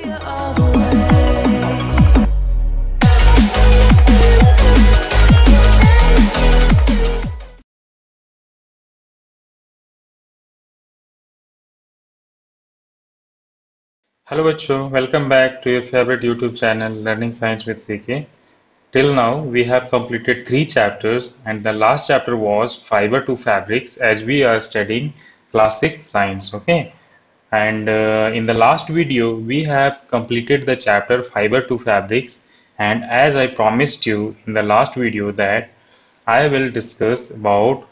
Hello बच्चों, welcome back to your favorite YouTube channel Learning Science with CK. Till now we have completed 3 chapters and the last chapter was Fiber to Fabrics as we are studying class 6 science, okay? And in the last video we have completed the chapter Fiber to Fabrics, and as I promised you in the last video that I will discuss about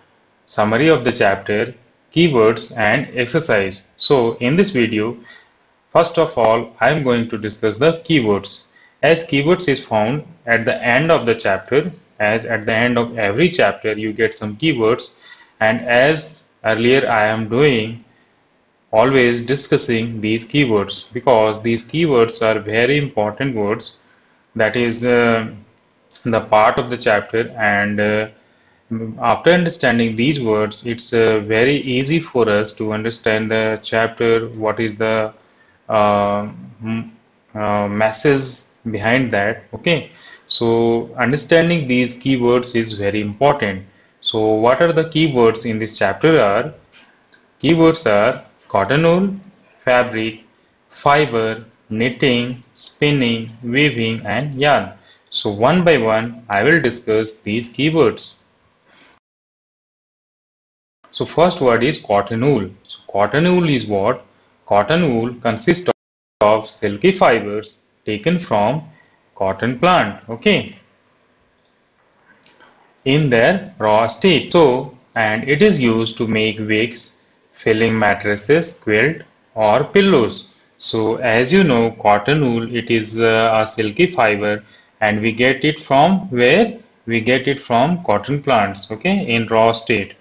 summary of the chapter, keywords and exercise. So in this video, first of all, I am going to discuss the keywords. As keywords is found at the end of the chapter, as at the end of every chapter you get some keywords, and as earlier I am doing, always discussing these keywords because these keywords are very important words. That is the part of the chapter, and after understanding these words, it's very easy for us to understand the chapter, what is the uh, message behind that. Okay, so understanding these keywords is very important. So what are the keywords in this chapter are? Keywords are cotton wool, fabric, fiber, knitting, spinning, weaving and yarn. So one by one I will discuss these keywords. So first word is cotton wool. So cotton wool is what? Cotton wool consists of silky fibers taken from cotton plant, okay, in their raw state. So, and it is used to make wigs, filling mattresses, quilt or pillows. So as you know, cotton wool, it is a silky fiber, and we get it from where? We get it from cotton plants, okay, in raw state.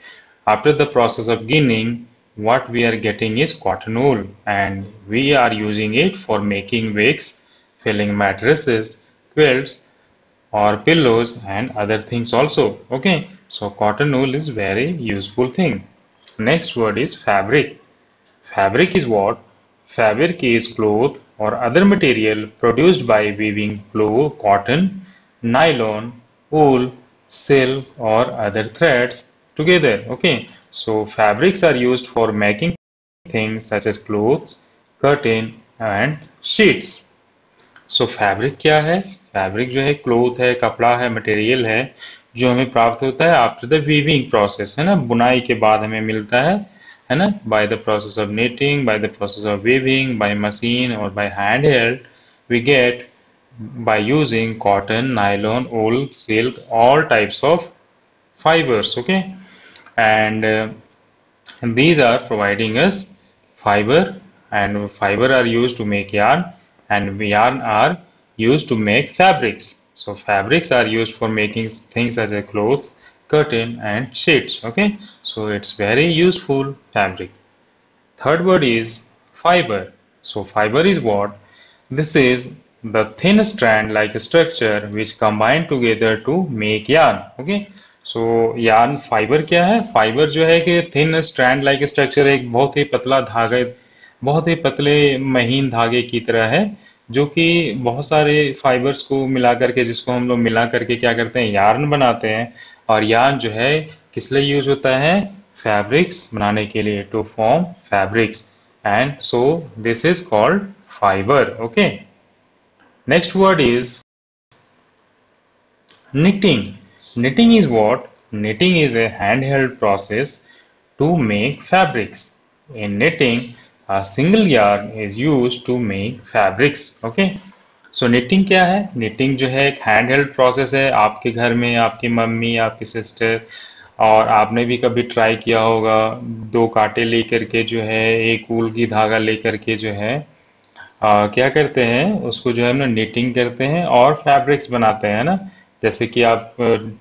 After the process of ginning, what we are getting is cotton wool, and we are using it for making wigs, filling mattresses, quilts or pillows and other things also. Okay, so cotton wool is very useful thing. Next word is fabric. Fabric is what? Fabric is cloth or other material produced by weaving cotton, nylon, wool, silk or other threads together. Okay, so fabrics are used for making things such as clothes, curtain and sheets. So fabric क्या है? Fabric जो है cloth है, कपड़ा है, material है जो हमें प्राप्त होता है आफ्टर द वीविंग प्रोसेस, है ना, बुनाई के बाद हमें मिलता है ना, by the process of knitting, by the process of weaving, by machine और by hand held we get by using cotton, nylon, wool, silk, all types of fibers, okay, and these are providing us fiber, and fiber are used to make yarn, and yarn are used to make fabrics. So fabrics are used for making things such as clothes, curtain and sheets, okay, so it's very useful fabric. Third word is fiber. So fiber is what? This is the thin strand like structure which combine together to make yarn, okay. So yarn fibre क्या है? Fibre जो है कि thin strand like structure, एक बहुत ही पतला धागे, बहुत ही पतले महीन धागे की तरह है जो कि बहुत सारे फाइबर्स को मिला करके, जिसको हम लोग मिला करके क्या करते हैं? यार्न बनाते हैं। और यार्न जो है किस लिए यूज होता है? फैब्रिक्स बनाने के लिए, to form fabrics, and so this is called fibre, okay. Next word is knitting. Knitting is what? Knitting is a handheld process to make fabrics. In knitting, a single yarn is used to make fabrics. Okay. So knitting क्या है? Knitting जो है एक handheld process है। आपके घर में आपकी मम्मी, आपकी सिस्टर, और आपने भी कभी ट्राई किया होगा, 2 कांटे लेकर के जो है, एक ऊल की धागा लेकर के जो है क्या करते हैं, उसको जो है ना knitting करते हैं और फैब्रिक्स बनाते हैं ना। जैसे कि आप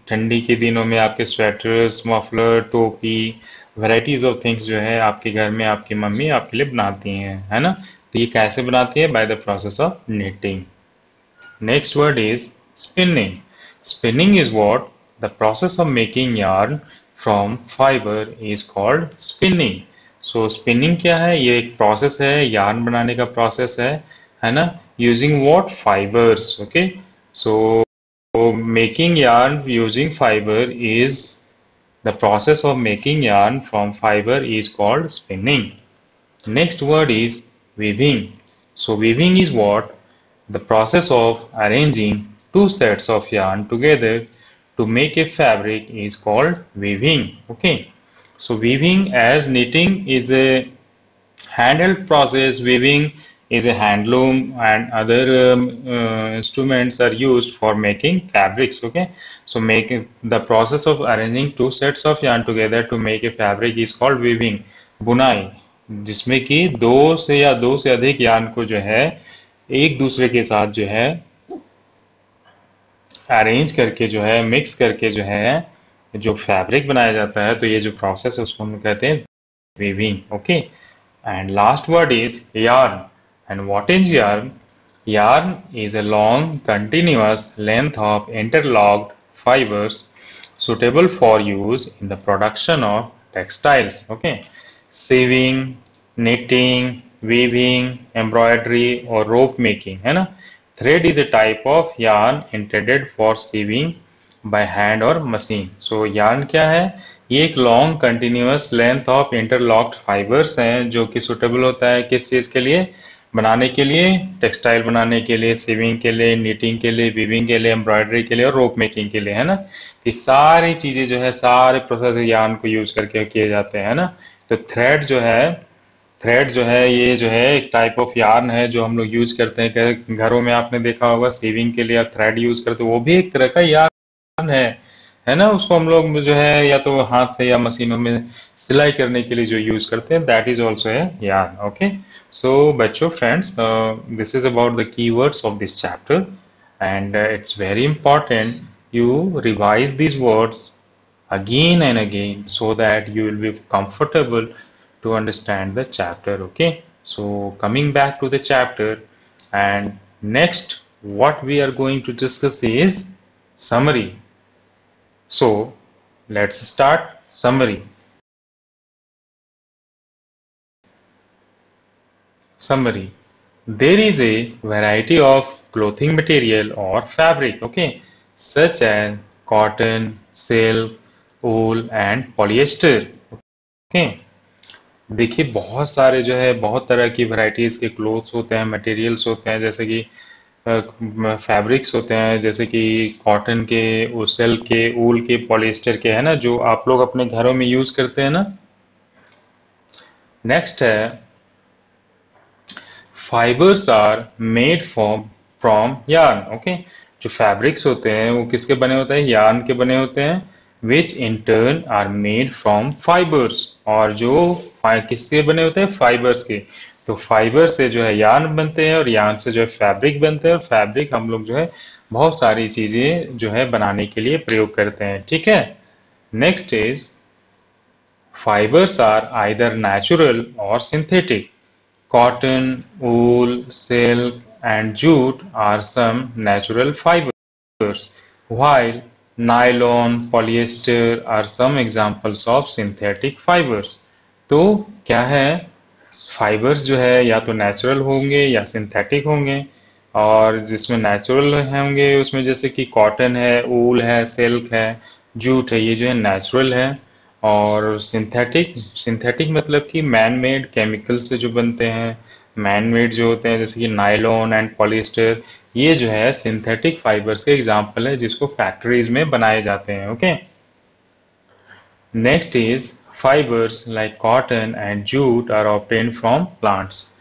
ठंडी के दिनों में आपके स्वेटर्स, मफलर, टोपी, वैराइटीज ऑफ थिंग्स जो है आपके घर में आपकी मम्मी आपके लिए बनाती हैं, है ना। तो ये कैसे बनाती है? Bye the process of knitting. Next word is spinning. Spinning is what? The process of making yarn from fiber is called spinning. So spinning क्या है? ये एक प्रोसेस है, यार्न बनाने का प्रोसेस है, है ना, using what, fibres. Okay, so making yarn using fiber is the process of making yarn from fiber is called spinning. Next word is weaving. So weaving is what? The process of arranging two sets of yarn together to make a fabric is called weaving. Okay. So weaving, as knitting is a handheld process, weaving is a handloom, and other instruments are used for making fabrics. Okay, so making the process of arranging two sets of yarn together to make a fabric is called weaving. बुनाई, जिसमें कि दो से या दो से अधिक yarn को जो है एक दूसरे के साथ जो है अरेंज करके जो है मिक्स करके जो है जो फैब्रिक बनाया जाता है, तो ये जो प्रोसेस है उसको हम कहते हैं weaving. Okay, and last word is yarn. And what is yarn? Yarn is a long continuous length of interlocked fibers suitable for use in the production of textiles. Okay, sewing, knitting, weaving, embroidery or rope making, है ना. Thread is a type of yarn intended for sewing by hand or machine. So yarn क्या है? ये एक long continuous length of interlocked fibres हैं जो कि suitable होता है किस चीज़ के लिए? बनाने के लिए, टेक्सटाइल बनाने के लिए, सीविंग के लिए, नीटिंग के लिए, वीविंग के लिए, एम्ब्रॉयडरी के लिए और रोप मेकिंग के लिए, है ना. ये सारी चीज़ें जो है सारे प्रोसेस यार्न को यूज करके किए जाते हैं, है ना. तो थ्रेड जो है ये जो है एक टाइप ऑफ यार्न है जो हम लोग यूज करते हैं. घरों में आपने देखा होगा सीविंग के लिए आप थ्रेड यूज करते हो, वो भी एक तरह का यार्न है ना. उसको हम लोग जो है या तो हाथ से या मशीनों में सिलाई करने के लिए जो यूज करते हैं, दैट इज ऑल्सो है यार्न. ओके, सो बच्चों, friends, this is about the keywords of this chapter and it's very important you revise these words again and again so that you will be comfortable to understand the chapter. Okay, so coming back to the chapter, and next what we are going to discuss is summary. So let's start summary. Summary: there is a variety of clothing material or fabric, okay, such as cotton, silk, wool and polyester. Okay, देखिए बहुत सारे जो है बहुत तरह की varieties के clothes होते हैं, मटेरियल्स होते हैं, जैसे कि फैब्रिक्स होते हैं, जैसे कि कॉटन के, सिल्क के, वूल के, पॉलिएस्टर के, है ना, जो आप लोग अपने घरों में यूज करते हैं ना. नेक्स्ट है fibres are made from yarn. Okay, जो फैब्रिक्स होते हैं वो किसके बने होते हैं? यार्न के बने होते हैं. Which in turn are made from fibres, और जो किसके बने होते हैं? फाइबर्स के. तो फाइबर से जो है यार्न बनते हैं और यार्न से जो है फैब्रिक बनते हैं, और फैब्रिक हम लोग जो है बहुत सारी चीजें जो है बनाने के लिए प्रयोग करते हैं. ठीक है. Next is fibres are either natural और synthetic. Cotton, wool, silk, and jute are some natural fibers, while nylon, polyester are some examples of synthetic fibers. तो क्या है? फाइबर्स जो है या तो नेचुरल होंगे या सिंथेटिक होंगे, और जिसमें नेचुरल होंगे उसमें जैसे कि कॉटन है, वूल है, सिल्क है, जूट है, ये जो है नेचुरल है. और सिंथेटिक मतलब कि मैन मेड केमिकल से जो बनते हैं, मैन मेड जो होते हैं, जैसे कि नायलॉन एंड पॉलिएस्टर, ये जो है सिंथेटिक फाइबर्स के एग्जांपल है जिसको फैक्ट्रीज में बनाए जाते हैं. Okay, next is fibres like cotton and jute are obtained from plants.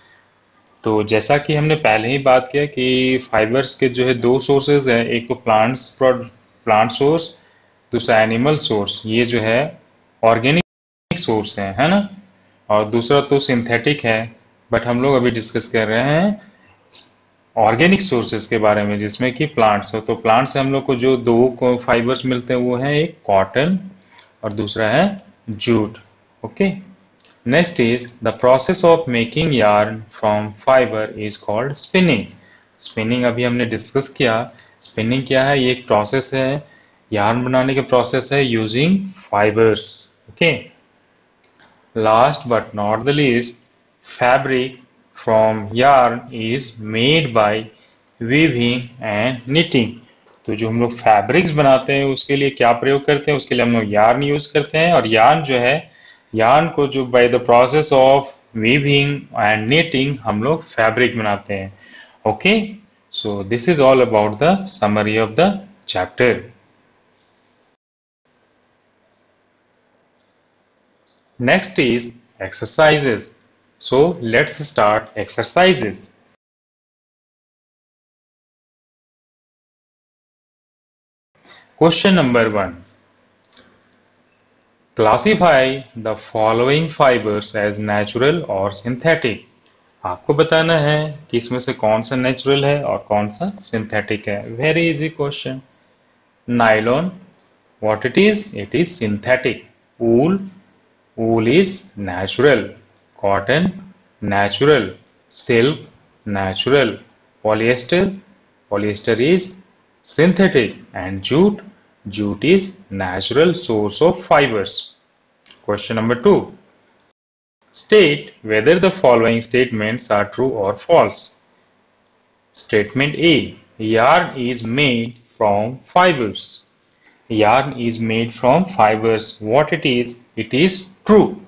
तो जैसा कि हमने पहले ही बात किया कि फाइबर्स के जो है दो सोर्सेज हैं, एक तो प्लांट सोर्स, दूसरा एनिमल सोर्स. ये जो है ऑर्गेनिक सोर्स है ना, और दूसरा तो सिंथेटिक है. बट हम लोग अभी डिस्कस कर रहे हैं ऑर्गेनिक सोर्सेज के बारे में, जिसमें कि प्लांट्स हो. तो प्लांट से हम लोग को जो दो फाइबर्स मिलते हैं वो है एक कॉटन और दूसरा है jute. Okay, next is the process of making yarn from fibre is called spinning. Spinning अभी हमने डिस्कस किया. स्पिनिंग क्या है? ये एक प्रोसेस है, यार्न बनाने के प्रोसेस है using fibres. Okay, last but not the least, fabric from yarn is made by weaving and knitting. तो जो हम लोग फैब्रिक्स बनाते हैं उसके लिए क्या प्रयोग करते हैं, उसके लिए हम लोग यार्न यूज करते हैं, और यार्न जो है, यार्न को जो bye the process of weaving and knitting हम लोग फैब्रिक बनाते हैं. Okay, so this is all about the summary of the chapter. Next is exercises. So let's start exercises. Question number 1. Classify the following fibers as natural or synthetic. आपको बताना है कि इसमें से कौन सा नेचुरल है और कौन सा सिंथेटिक है. Very easy question. Nylon, what it is? It is synthetic. Wool, wool is natural. Cotton, natural. Silk, natural. Polyester, polyester is synthetic. And jute, jute is natural source of fibers. Question number 2. State whether the following statements are true or false. Statement A. Yarn is made from fibers. Yarn is made from fibers. What it is? It is true.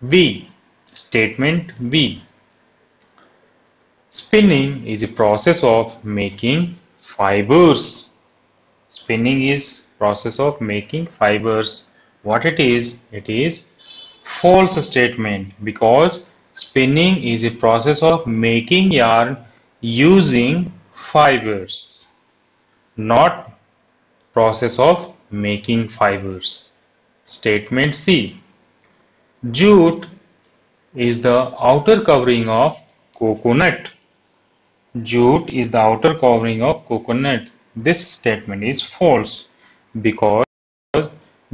B. Statement B. Spinning is a process of making fibers. Spinning is process of making fibers. What it is? It is false statement, because spinning is a process of making yarn using fibers, not process of making fibers. Statement C. Jute is the outer covering of coconut. Jute is the outer covering of coconut. This statement is false, because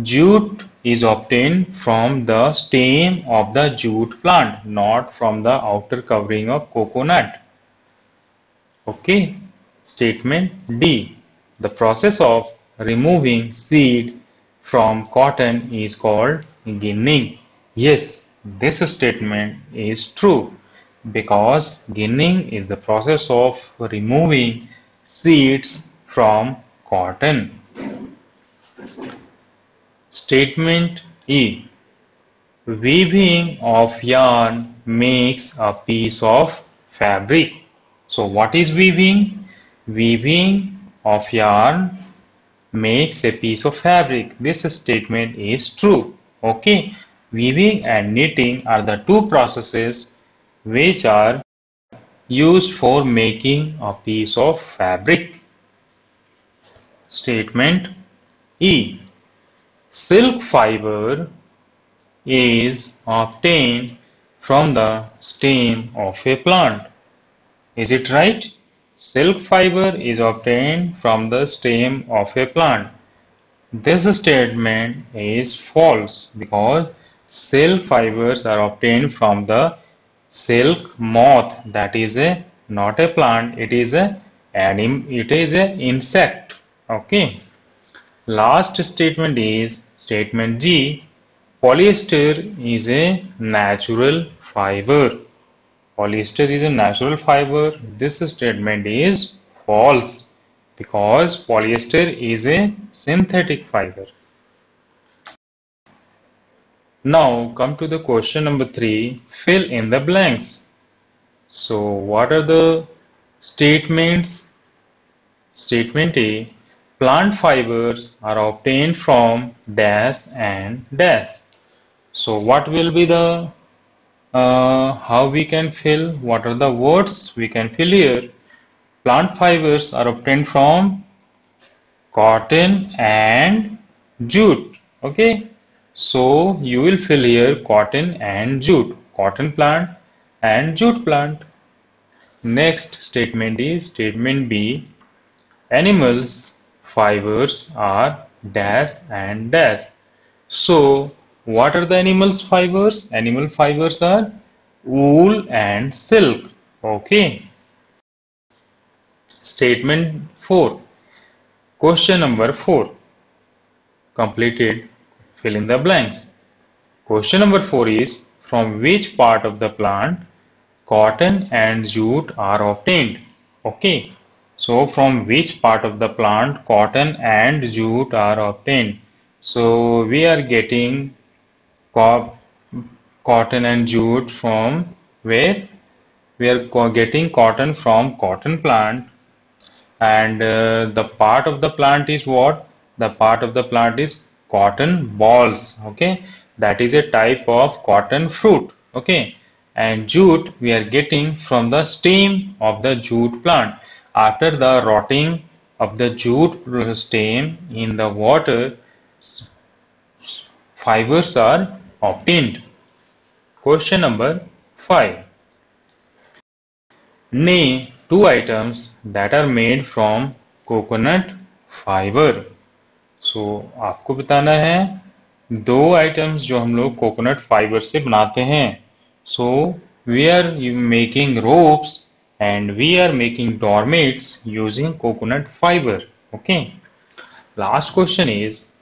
jute is obtained from the stem of the jute plant, not from the outer covering of coconut. Okay. Statement D. The process of removing seed from cotton is called ginning. Yes, this statement is true, because ginning is the process of removing seeds from cotton. Statement E. Weaving of yarn makes a piece of fabric. So what is weaving? Weaving of yarn makes a piece of fabric. This statement is true. Okay. Weaving and knitting are the two processes which are used for making a piece of fabric. Statement E. Silk fiber is obtained from the stem of a plant. Is it right? Silk fiber is obtained from the stem of a plant. This statement is false, because silk fibers are obtained from the silk moth. That is not a plant, it is an insect. Okay. Last statement is statement G. Polyester is a natural fiber. Polyester is a natural fiber. This statement is false, because polyester is a synthetic fiber. Now come to the question number 3. Fill in the blanks. So what are the statements? Statement A. Plant fibers are obtained from dash and dash. So what will be the how we can fill? What are the words we can fill here? Plant fibers are obtained from cotton and jute. Okay, so you will fill here cotton and jute, cotton plant and jute plant. Next statement is statement B. Animals fibers are dash and dash. So what are the animals fibers? Animal fibers are wool and silk. Okay. Statement 4. Question number 4. Completed. Fill in the blanks. Question number 4 is, from which part of the plant cotton and jute are obtained. Okay, so from which part of the plant cotton and jute are obtained? So we are getting co cotton and jute from where? We are getting cotton from cotton plant, and the part of the plant is what? The part of the plant is cotton balls. Okay, that is a type of cotton fruit. Okay, and jute we are getting from the stem of the jute plant. After the rotting of the jute stem in the water, fibers are obtained. Question number 5. Name two items that are made from coconut fiber. So आपको बताना है दो items जो हम लोग coconut fibre से बनाते हैं. So we are making ropes and we are making doormats using coconut fiber. Okay. Last question is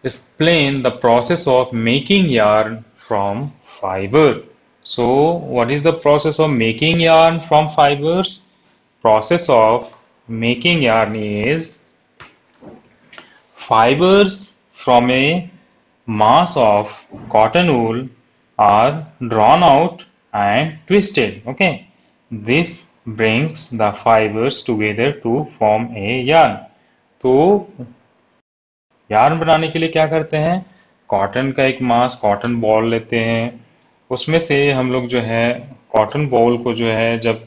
explain the process of making yarn from fiber. So what is the process of making yarn from fibers? Process of making yarn is fibers from a mass of cotton wool are drawn out and twisted. Okay, this brings the fibers together to form a yarn. तो yarn बनाने के लिए क्या करते हैं? Cotton का एक मास cotton ball लेते हैं, उसमें से हम लोग जो है कॉटन बॉल को जो है जब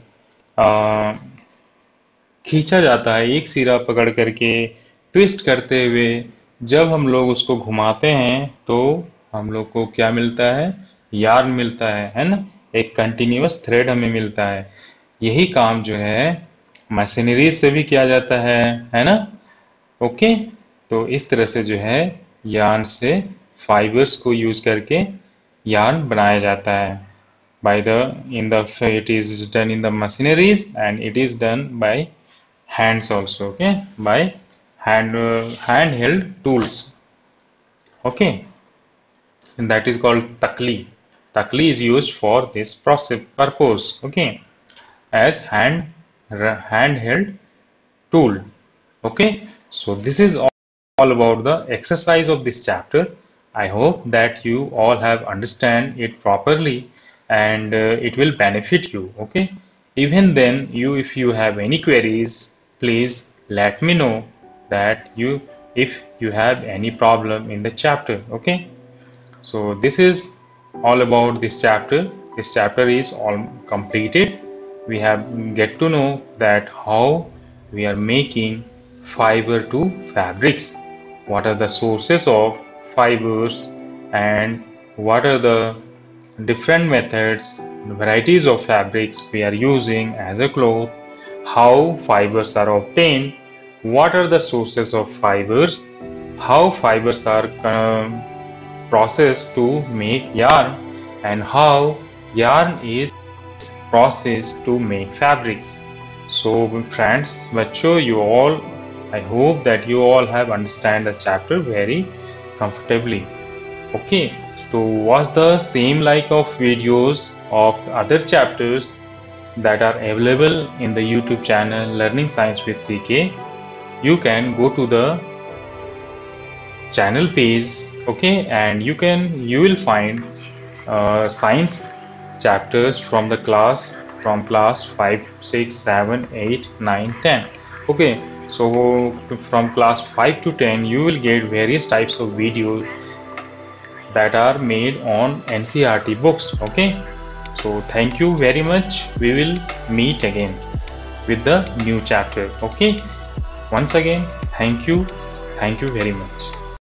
खींचा जाता है एक सिरा पकड़ करके ट्विस्ट करते हुए, जब हम लोग उसको घुमाते हैं तो हम लोग को क्या मिलता है? यार्न मिलता है ना? एक कंटिन्यूअस थ्रेड हमें मिलता है. यही काम जो है मशीनरी से भी किया जाता है ना? ओके, तो इस तरह से जो है यार्न से फाइबर्स को यूज करके यार्न बनाया जाता है. By the it is done in the machineries and it is done by hands also. Okay, by handheld tools. Okay, and that is called takli. Takli is used for this process purpose. Okay, as handheld tool. Okay, so this is all about the exercise of this chapter. I hope that you all have understand it properly and it will benefit you. Okay, even then if you have any queries, please let me know that if you have any problem in the chapter. Okay, so this is all about this chapter. This chapter is all completed. We have get to know that how we are making fiber to fabrics, what are the sources of fibers, and what are the different methods, varieties of fabrics we are using as a cloth, how fibers are obtained, what are the sources of fibers, how fibers are processed to make yarn, and how yarn is processed to make fabrics. So friends, बच्चों, I hope that you all have understand the chapter very comfortably. Okay, so watch the same like of videos of other chapters that are available in the YouTube channel Learning Science with CK. You can go to the channel page, okay, and you will find science chapters from class 5, 6, 7, 8, 9, 10. Okay, so from class 5 to 10 you will get various types of videos that are made on NCERT books. Okay, so thank you very much. We will meet again with the new chapter. Okay, once again, thank you very much.